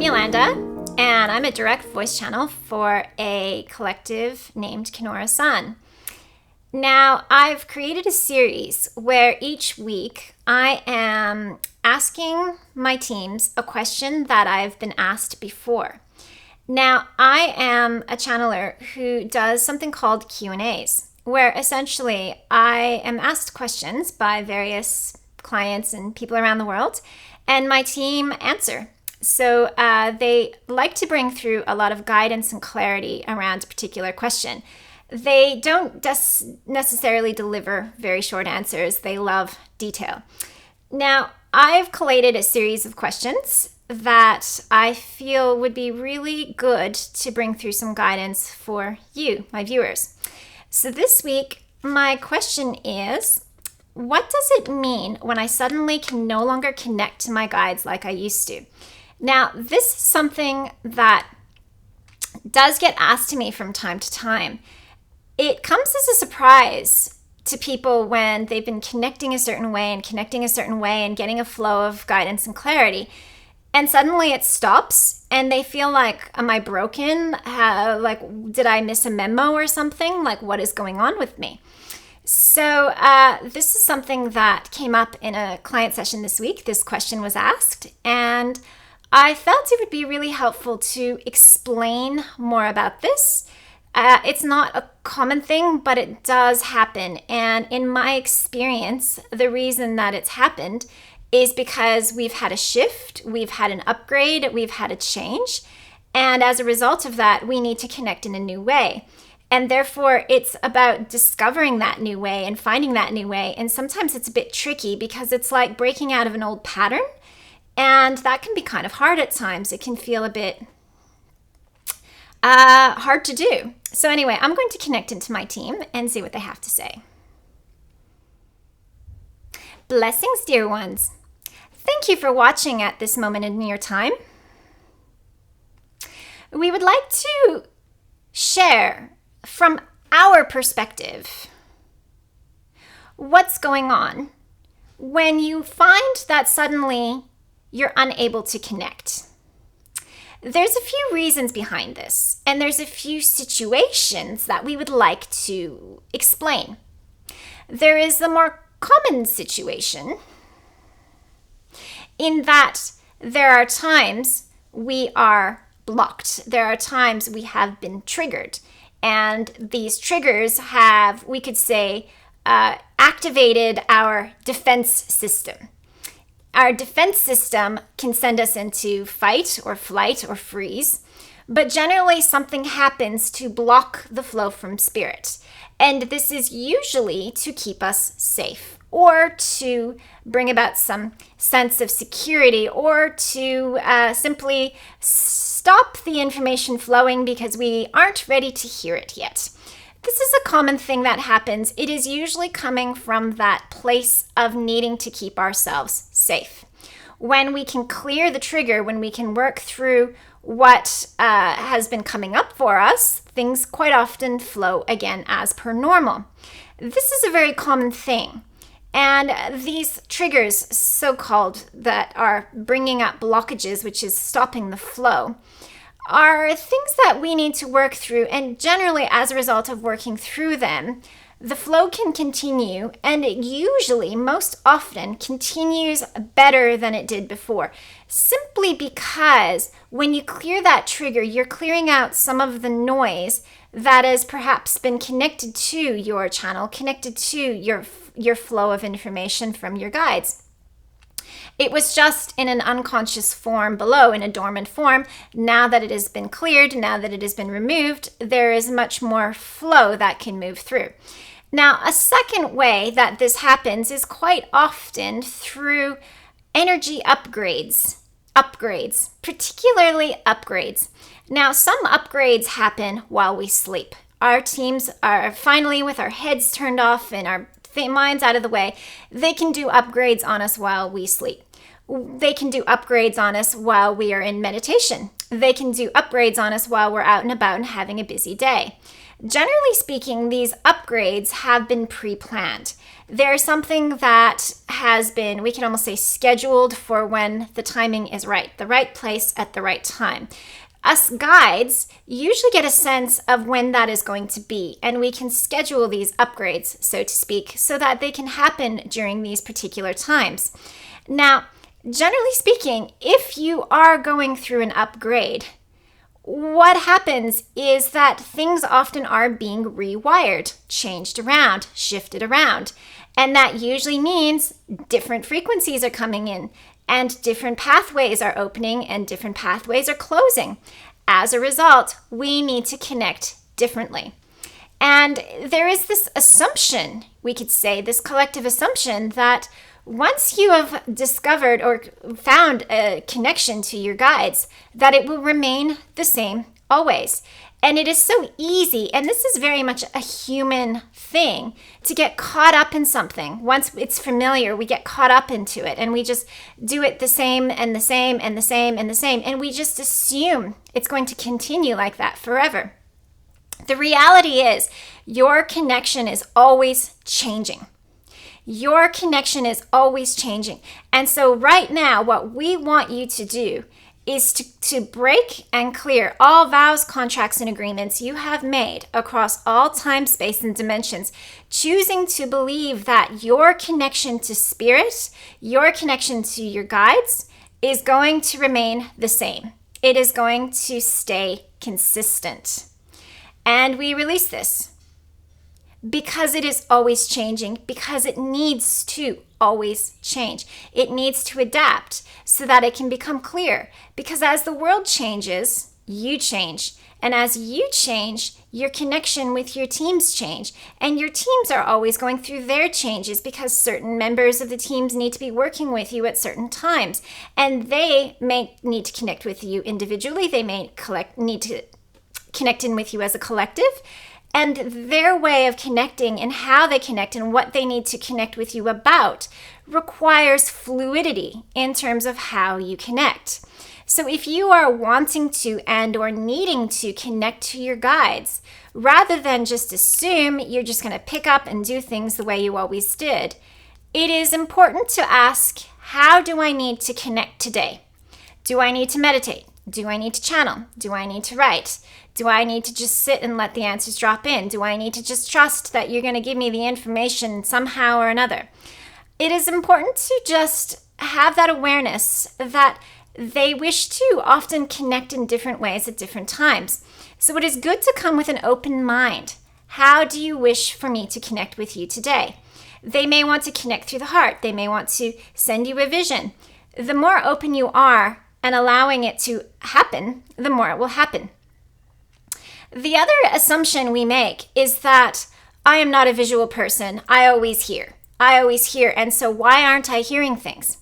Yolanda, and I'm a direct voice channel for a collective named Chinorah Sun. Now, I've created a series where each week I am asking my teams a question that I've been asked before. Now, I am a channeler who does something called Q&As, where essentially I am asked questions by various clients and people around the world, and my team answer. So they like to bring through a lot of guidance and clarity around a particular question. They don't necessarily deliver very short answers. They love detail. Now, I've collated a series of questions that I feel would be really good to bring through some guidance for you, my viewers. So this week, my question is, what does it mean when I suddenly can no longer connect to my guides like I used to? Now, this is something that does get asked to me from time to time. It comes as a surprise to people when they've been connecting a certain way and getting a flow of guidance and clarity. And suddenly it stops and they feel like, am I broken? Did I miss a memo or something? Like, what is going on with me? So this is something that came up in a client session this week. This question was asked, and I felt it would be really helpful to explain more about this. It's not a common thing, but it does happen. And in my experience, the reason that it's happened is because we've had a shift, we've had an upgrade, we've had a change. And as a result of that, we need to connect in a new way. And therefore, it's about discovering that new way and finding that new way. And sometimes it's a bit tricky because it's like breaking out of an old pattern. And that can be kind of hard at times. It can feel a bit hard to do. So anyway, I'm going to connect into my team and see what they have to say. Blessings, dear ones. Thank you for watching at this moment in your time. We would like to share from our perspective what's going on when you find that suddenly you're unable to connect. There's a few reasons behind this, and there's a few situations that we would like to explain. There is the more common situation in that there are times we are blocked. There are times we have been triggered, and these triggers have, we could say, activated our defense system. Our defense system can send us into fight or flight or freeze, but generally something happens to block the flow from spirit. And this is usually to keep us safe or to bring about some sense of security or to simply stop the information flowing because we aren't ready to hear it yet. This is a common thing that happens. It is usually coming from that place of needing to keep ourselves safe. When we can clear the trigger, when we can work through what has been coming up for us, things quite often flow again as per normal. This is a very common thing. And these triggers, so-called, that are bringing up blockages, which is stopping the flow, are things that we need to work through, and generally as a result of working through them, the flow can continue, and it usually, most often, continues better than it did before. Simply because when you clear that trigger, you're clearing out some of the noise that has perhaps been connected to your channel, connected to your flow of information from your guides. It was just in an unconscious form below, in a dormant form. Now that it has been cleared, now that it has been removed, there is much more flow that can move through. Now, a second way that this happens is quite often through energy upgrades, particularly upgrades. Now, some upgrades happen while we sleep. Our teams are finally, with our heads turned off and our minds out of the way, they can do upgrades on us while we sleep. They can do upgrades on us while we are in meditation. They can do upgrades on us while we're out and about and having a busy day. Generally speaking, these upgrades have been pre-planned. They're something that has been, we can almost say, scheduled for when the timing is right, the right place at the right time. Us guides usually get a sense of when that is going to be, and we can schedule these upgrades, so to speak, so that they can happen during these particular times. Now, generally speaking, if you are going through an upgrade, what happens is that things often are being rewired, changed around, shifted around. And that usually means different frequencies are coming in and different pathways are opening and different pathways are closing. As a result, we need to connect differently. And there is this assumption, we could say, this collective assumption that once you have discovered or found a connection to your guides, that it will remain the same always. And it is so easy, and this is very much a human thing, to get caught up in something. Once it's familiar, we get caught up into it, and we just do it the same and the same and the same and the same, and we just assume it's going to continue like that forever. The reality is, your connection is always changing. Your connection is always changing. And so right now, what we want you to do is to break and clear all vows, contracts, and agreements you have made across all time, space, and dimensions, choosing to believe that your connection to spirit, your connection to your guides, is going to remain the same. It is going to stay consistent. And we release this because it is always changing, because it needs to always change. It needs to adapt so that it can become clear. Because as the world changes, you change. And as you change, your connection with your teams change. And your teams are always going through their changes because certain members of the teams need to be working with you at certain times. And they may need to connect with you individually. They may need to connect in with you as a collective. And their way of connecting and how they connect and what they need to connect with you about requires fluidity in terms of how you connect. So if you are wanting to and or needing to connect to your guides, rather than just assume you're just going to pick up and do things the way you always did, it is important to ask, how do I need to connect today? Do I need to meditate? Do I need to channel? Do I need to write? Do I need to just sit and let the answers drop in? Do I need to just trust that you're going to give me the information somehow or another? It is important to just have that awareness that they wish to often connect in different ways at different times. So it is good to come with an open mind. How do you wish for me to connect with you today? They may want to connect through the heart. They may want to send you a vision. The more open you are and allowing it to happen, the more it will happen. The other assumption we make is that I am not a visual person. I always hear, and so why aren't I hearing things?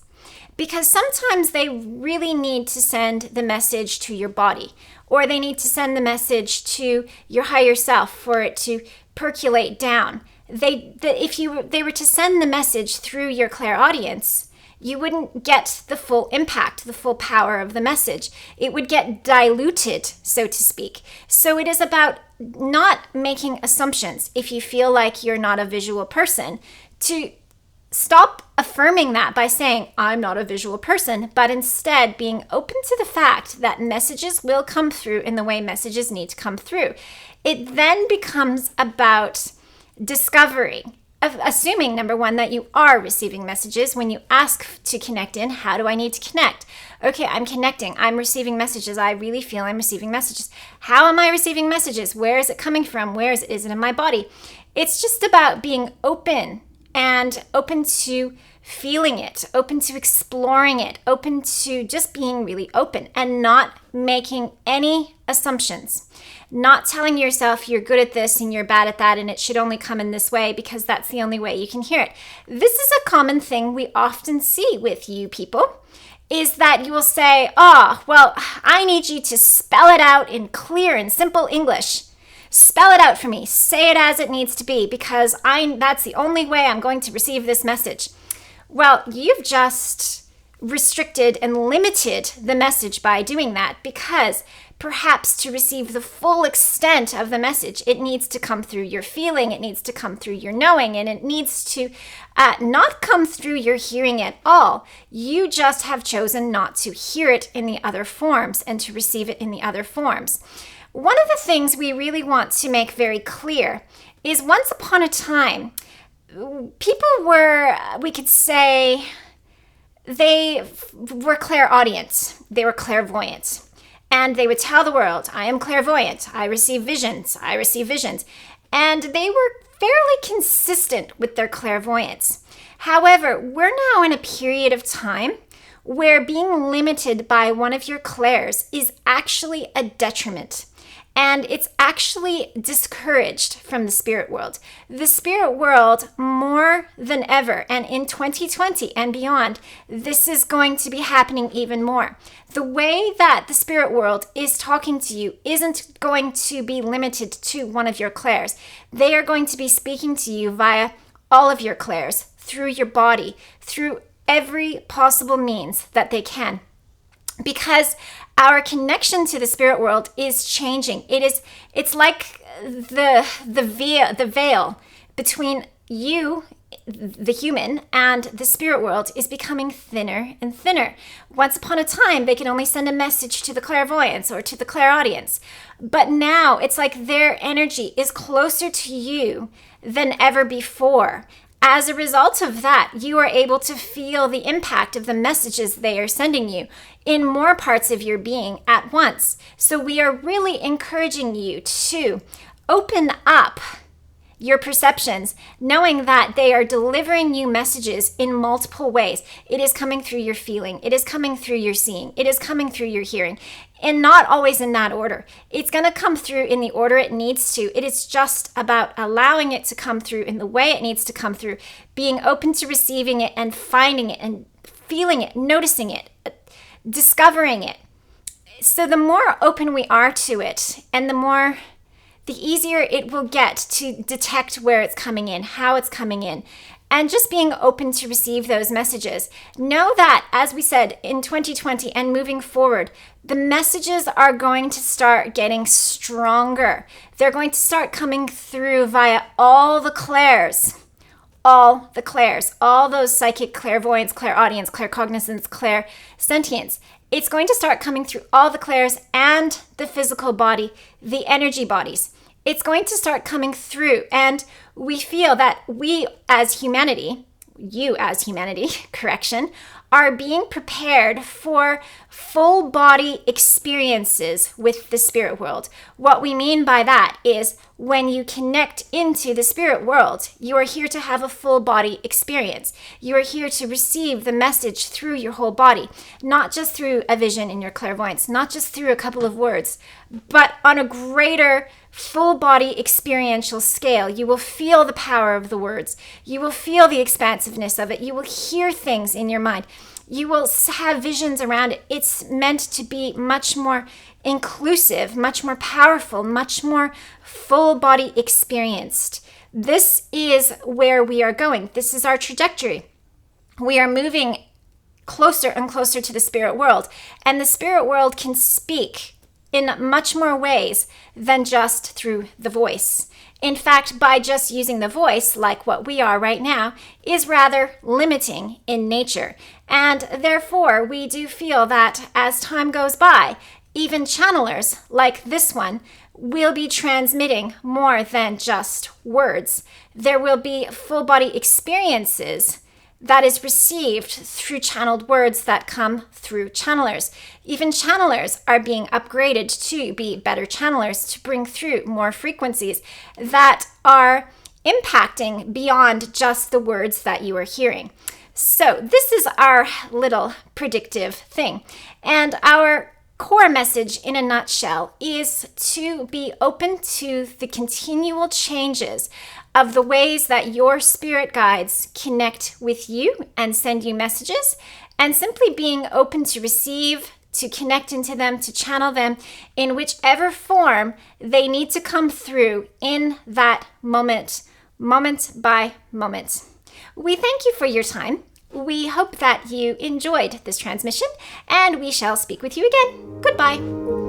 Because sometimes they really need to send the message to your body, or they need to send the message to your higher self for it to percolate down. If they were to send the message through your clairaudience, you wouldn't get the full impact, the full power of the message. It would get diluted, so to speak. So it is about not making assumptions if you feel like you're not a visual person, to stop affirming that by saying, I'm not a visual person, but instead being open to the fact that messages will come through in the way messages need to come through. It then becomes about discovery. Assuming, number one, that you are receiving messages. When you ask to connect in, how do I need to connect? Okay, I'm connecting. I'm receiving messages. I really feel I'm receiving messages. How am I receiving messages? Where is it coming from? Where is it in my body? It's just about being open and open to feeling it, open to exploring it, open to just being really open and not making any assumptions. Not telling yourself you're good at this and you're bad at that and it should only come in this way because that's the only way you can hear it. This is a common thing we often see with you people, is that you will say, well, I need you to spell it out in clear and simple English. Spell it out for me. Say it as it needs to be because that's the only way I'm going to receive this message. Well, you've just restricted and limited the message by doing that, because perhaps to receive the full extent of the message, it needs to come through your feeling, it needs to come through your knowing, and it needs to not come through your hearing at all. You just have chosen not to hear it in the other forms and to receive it in the other forms. One of the things we really want to make very clear is once upon a time, people were, we could say, they were clairaudient, they were clairvoyant, and they would tell the world, I am clairvoyant, I receive visions, and they were fairly consistent with their clairvoyance. However, we're now in a period of time where being limited by one of your clairs is actually a detriment. And it's actually discouraged from the spirit world. The spirit world, more than ever, and in 2020 and beyond, this is going to be happening even more. The way that the spirit world is talking to you isn't going to be limited to one of your clairs. They are going to be speaking to you via all of your clairs, through your body, through every possible means that they can. Because our connection to the spirit world is changing. It's like the veil between you, the human, and the spirit world is becoming thinner and thinner. Once upon a time, they could only send a message to the clairvoyants or to the clairaudience. But now it's like their energy is closer to you than ever before. As a result of that, you are able to feel the impact of the messages they are sending you in more parts of your being at once. So we are really encouraging you to open up your perceptions, knowing that they are delivering you messages in multiple ways. It is coming through your feeling. It is coming through your seeing. It is coming through your hearing. And not always in that order. It's going to come through in the order it needs to. It is just about allowing it to come through in the way it needs to come through, being open to receiving it and finding it and feeling it, noticing it, discovering it. So the more open we are to it, and the easier it will get to detect where it's coming in, how it's coming in, and just being open to receive those messages. Know that, as we said, in 2020 and moving forward, the messages are going to start getting stronger. They're going to start coming through via all the clairs, all those psychic clairvoyance, clairaudience, claircognizance, clairsentience. It's going to start coming through all the clairs and the physical body, the energy bodies. It's going to start coming through, and we feel that we as humanity, you as humanity, are being prepared for full body experiences with the spirit world. What we mean by that is when you connect into the spirit world, you are here to have a full body experience. You are here to receive the message through your whole body, not just through a vision in your clairvoyance, not just through a couple of words, but on a greater full body experiential scale. You will feel the power of the words. You will feel the expansiveness of it. You will hear things in your mind. You will have visions around it. It's meant to be much more inclusive, much more powerful, much more full body experienced. This is where we are going. This is our trajectory. We are moving closer and closer to the spirit world, and the spirit world can speak in much more ways than just through the voice. In fact, by just using the voice, like what we are right now, is rather limiting in nature. And therefore, we do feel that as time goes by, even channelers like this one will be transmitting more than just words. There will be full body experiences that is received through channeled words that come through channelers. Even channelers are being upgraded to be better channelers, to bring through more frequencies that are impacting beyond just the words that you are hearing. So this is our little predictive thing. And our core message in a nutshell is to be open to the continual changes of the ways that your spirit guides connect with you and send you messages, and simply being open to receive, to connect into them, to channel them in whichever form they need to come through in that moment, moment by moment. We thank you for your time. We hope that you enjoyed this transmission, and we shall speak with you again. Goodbye.